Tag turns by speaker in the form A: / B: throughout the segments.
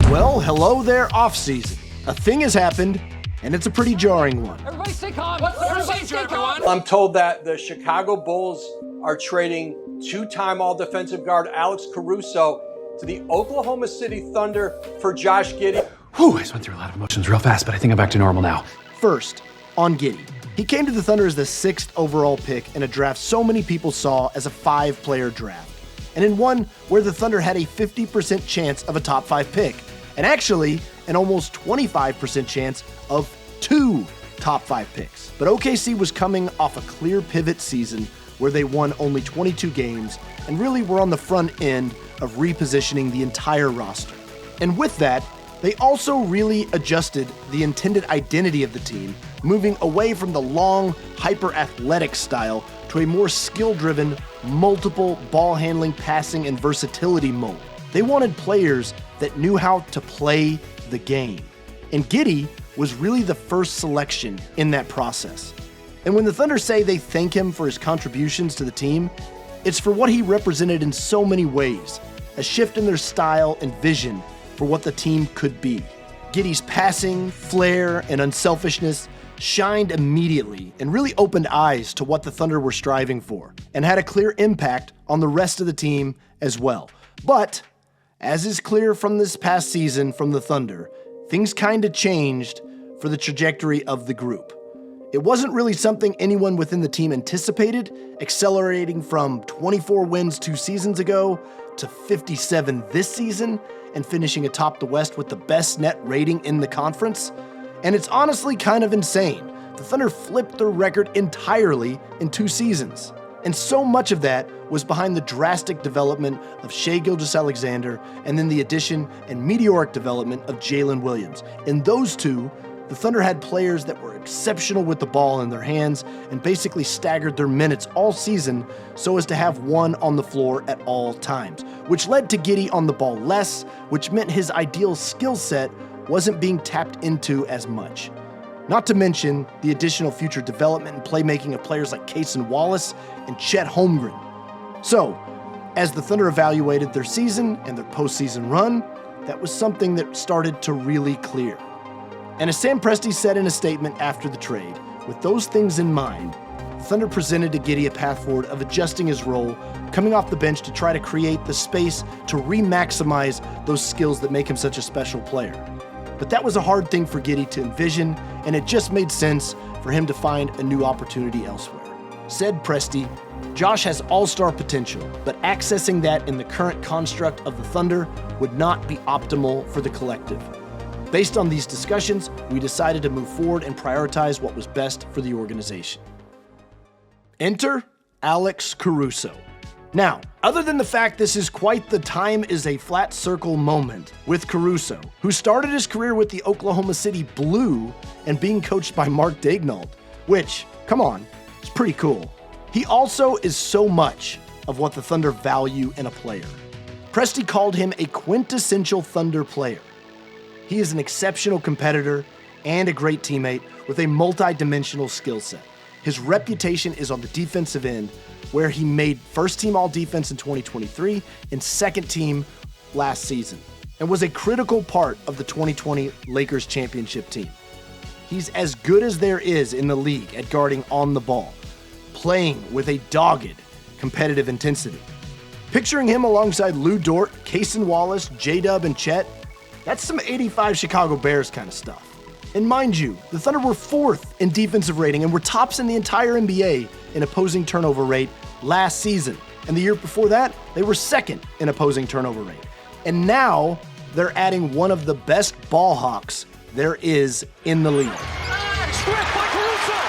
A: Well, hello there, offseason. A thing has happened, and it's a pretty jarring one.
B: Everybody stay calm. Everybody stay calm.
C: I'm told that the Chicago Bulls are trading two-time all-defensive guard Alex Caruso to the Oklahoma City Thunder for Josh Giddey.
D: Whew, I just went through a lot of emotions real fast, but I think I'm back to normal now.
A: First, on Giddey. He came to the Thunder as the 6th overall pick in a draft so many people saw as a 5-player draft, and in one where the Thunder had a 50% chance of a top 5 pick, and actually an almost 25% chance of 2 top 5 picks. But OKC was coming off a clear pivot season where they won only 22 games and really were on the front end of repositioning the entire roster. And with that, they also really adjusted the intended identity of the team, moving away from the long, hyper-athletic style to a more skill-driven, multiple ball-handling, passing, and versatility mold. They wanted players that knew how to play the game. And Giddey was really the first selection in that process. And when the Thunder say they thank him for his contributions to the team, it's for what he represented in so many ways, a shift in their style and vision for what the team could be. Giddey's passing, flair, and unselfishness shined immediately and really opened eyes to what the Thunder were striving for, and had a clear impact on the rest of the team as well. But, as is clear from this past season from the Thunder, things kinda changed for the trajectory of the group. It wasn't really something anyone within the team anticipated, accelerating from 24 wins 2 seasons ago to 57 this season, and finishing atop the West with the best net rating in the conference. And it's honestly kind of insane. The Thunder flipped their record entirely in 2 seasons. And so much of that was behind the drastic development of Gilgeous-Alexander and then the addition and meteoric development of Jalen Williams. In those two, the Thunder had players that were exceptional with the ball in their hands and basically staggered their minutes all season so as to have one on the floor at all times, which led to Giddey on the ball less, which meant his ideal skill set wasn't being tapped into as much. Not to mention the additional future development and playmaking of players like Cason Wallace and Chet Holmgren. So, as the Thunder evaluated their season and their postseason run, that was something that started to really clear. And as Sam Presti said in a statement after the trade, with those things in mind, the Thunder presented to Giddey a path forward of adjusting his role, coming off the bench to try to create the space to re-maximize those skills that make him such a special player. But that was a hard thing for Giddey to envision, and it just made sense for him to find a new opportunity elsewhere. Said Presti, Josh has all-star potential, but accessing that in the current construct of the Thunder would not be optimal for the collective. Based on these discussions, we decided to move forward and prioritize what was best for the organization. Enter Alex Caruso. Now, other than the fact this is quite the time is a flat circle moment with Caruso, who started his career with the Oklahoma City Blue and being coached by Mark Daigneault, which, come on, is pretty cool. He also is so much of what the Thunder value in a player. Presti called him a quintessential Thunder player. He is an exceptional competitor and a great teammate with a multi-dimensional skill set. His reputation is on the defensive end, where he made first-team all-defense in 2023 and second-team last season, and was a critical part of the 2020 Lakers championship team. He's as good as there is in the league at guarding on the ball, playing with a dogged, competitive intensity. Picturing him alongside Lou Dort, Cason Wallace, J-Dub, and Chet, that's some 85 Chicago Bears kind of stuff. And mind you, the Thunder were 4th in defensive rating and were tops in the entire NBA in opposing turnover rate last season. And the year before that, they were 2nd in opposing turnover rate. And now they're adding one of the best ball hawks there is in the league.
B: Stripped by Caruso.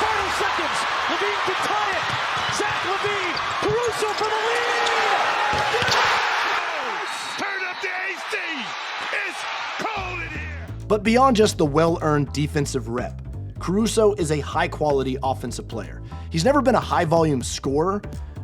B: Final seconds. Levine can tie it. Zach Levine. Caruso for the lead.
E: Turn up the AC. It's cold in here.
A: But beyond just the well-earned defensive rep, Caruso is a high-quality offensive player. He's never been a high-volume scorer,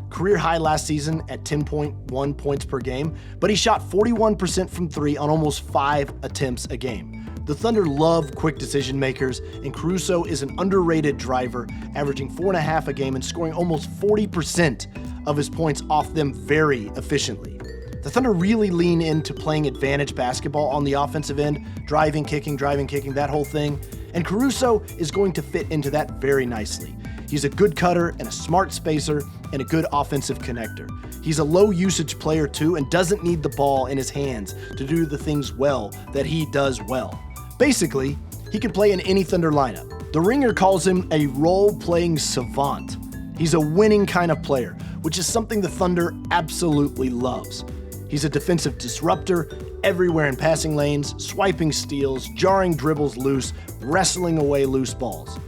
A: career high last season at 10.1 points per game, but he shot 41% from 3 on almost 5 attempts a game. The Thunder love quick decision makers, and Caruso is an underrated driver, averaging 4.5 a game and scoring almost 40% of his points off them very efficiently. The Thunder really lean into playing advantage basketball on the offensive end, driving, kicking, that whole thing. And Caruso is going to fit into that very nicely. He's a good cutter and a smart spacer and a good offensive connector. He's a low usage player too and doesn't need the ball in his hands to do the things well that he does well. Basically, he can play in any Thunder lineup. The Ringer calls him a role-playing savant. He's a winning kind of player, which is something the Thunder absolutely loves. He's a defensive disruptor, everywhere in passing lanes, swiping steals, jarring dribbles loose, wrestling away loose balls.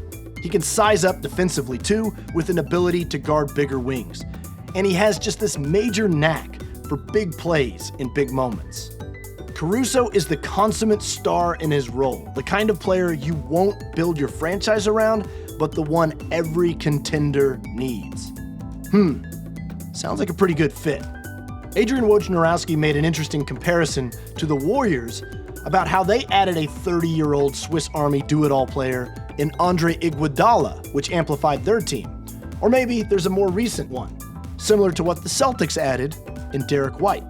A: He can size up defensively too, with an ability to guard bigger wings. And he has just this major knack for big plays in big moments. Caruso is the consummate star in his role, the kind of player you won't build your franchise around, but the one every contender needs. Sounds like a pretty good fit. Adrian Wojnarowski made an interesting comparison to the Warriors about how they added a 30-year-old Swiss Army do-it-all player in Andre Iguodala, which amplified their team. Or maybe there's a more recent one, similar to what the Celtics added in Derek White.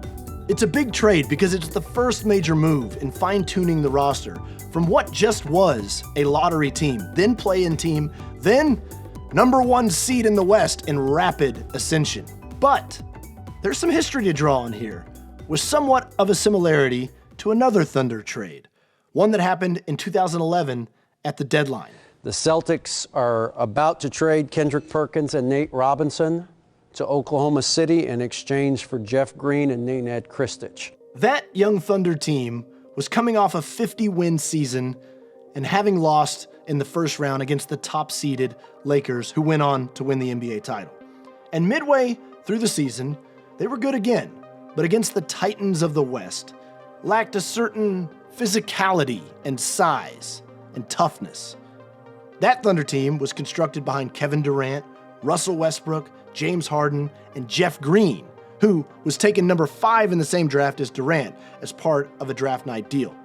A: It's a big trade because it's the first major move in fine-tuning the roster from what just was a lottery team, then play-in team, then number 1 seed in the West in rapid ascension. But there's some history to draw on here, with somewhat of a similarity to another Thunder trade, one that happened in 2011 at the deadline.
F: The Celtics are about to trade Kendrick Perkins and Nate Robinson to Oklahoma City in exchange for Jeff Green and Nenad Krstić.
A: That young Thunder team was coming off a 50-win season and having lost in the first round against the top-seeded Lakers, who went on to win the NBA title. And midway through the season, they were good again, but against the Titans of the West, lacked a certain physicality and size and toughness. That Thunder team was constructed behind Kevin Durant, Russell Westbrook, James Harden, and Jeff Green, who was taken number 5 in the same draft as Durant as part of a draft night deal.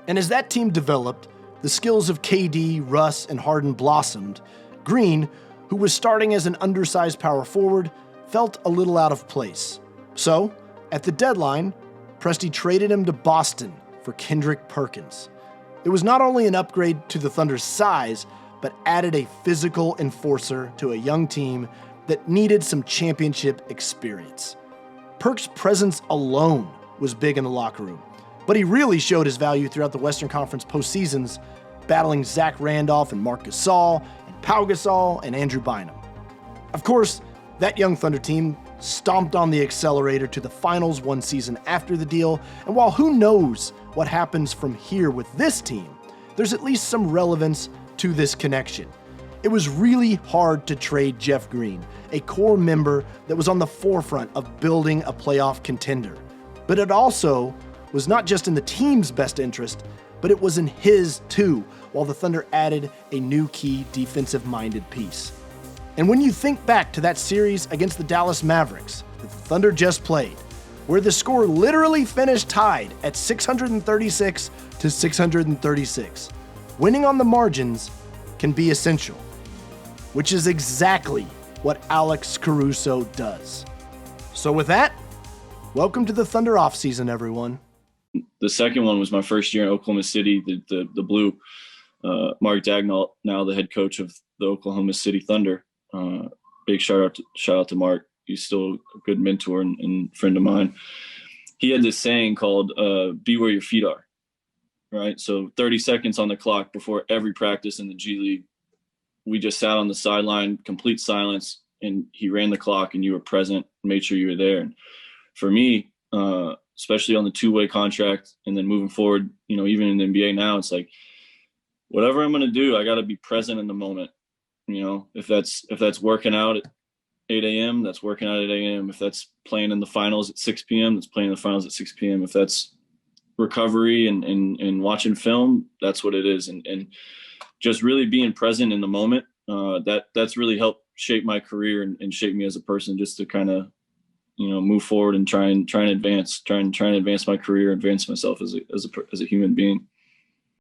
A: And as that team developed, the skills of KD, Russ, and Harden blossomed. Green, who was starting as an undersized power forward, felt a little out of place. So, at the deadline, Presti traded him to Boston for Kendrick Perkins. It was not only an upgrade to the Thunder's size, but added a physical enforcer to a young team that needed some championship experience. Perk's presence alone was big in the locker room, but he really showed his value throughout the Western Conference postseasons, battling Zach Randolph and Marc Gasol, and Pau Gasol and Andrew Bynum. Of course, that young Thunder team stomped on the accelerator to the finals one season after the deal, and while who knows what happens from here with this team, there's at least some relevance to this connection. It was really hard to trade Jeff Green, a core member that was on the forefront of building a playoff contender. But it also was not just in the team's best interest, but it was in his too, while the Thunder added a new key defensive-minded piece. And when you think back to that series against the Dallas Mavericks that the Thunder just played, where the score literally finished tied at 636 to 636, winning on the margins can be essential, which is exactly what Alex Caruso does. So with that, welcome to the Thunder offseason, everyone.
G: The second one was my first year in Oklahoma City, the Blue. Mark Daigneault, now the head coach of the Oklahoma City Thunder. Big shout out to Mark. He's still a good mentor and friend of mine. He had this saying called be where your feet are, right? So 30 seconds on the clock before every practice in the G League, we just sat on the sideline, complete silence, and he ran the clock and you were present, made sure you were there. And for me, especially on the two-way contract and then moving forward, even in the NBA now, it's like, whatever I'm going to do, I got to be present in the moment. If that's working out at 8 a.m., that's working out at 8 a.m. If that's playing in the finals at 6 p.m., that's playing in the finals at 6 p.m. If that's recovery and watching film, that's what it is. And just really being present in the moment, that's really helped shape my career and shape me as a person, just to kind of, move forward and try and advance my career, advance myself as a human being.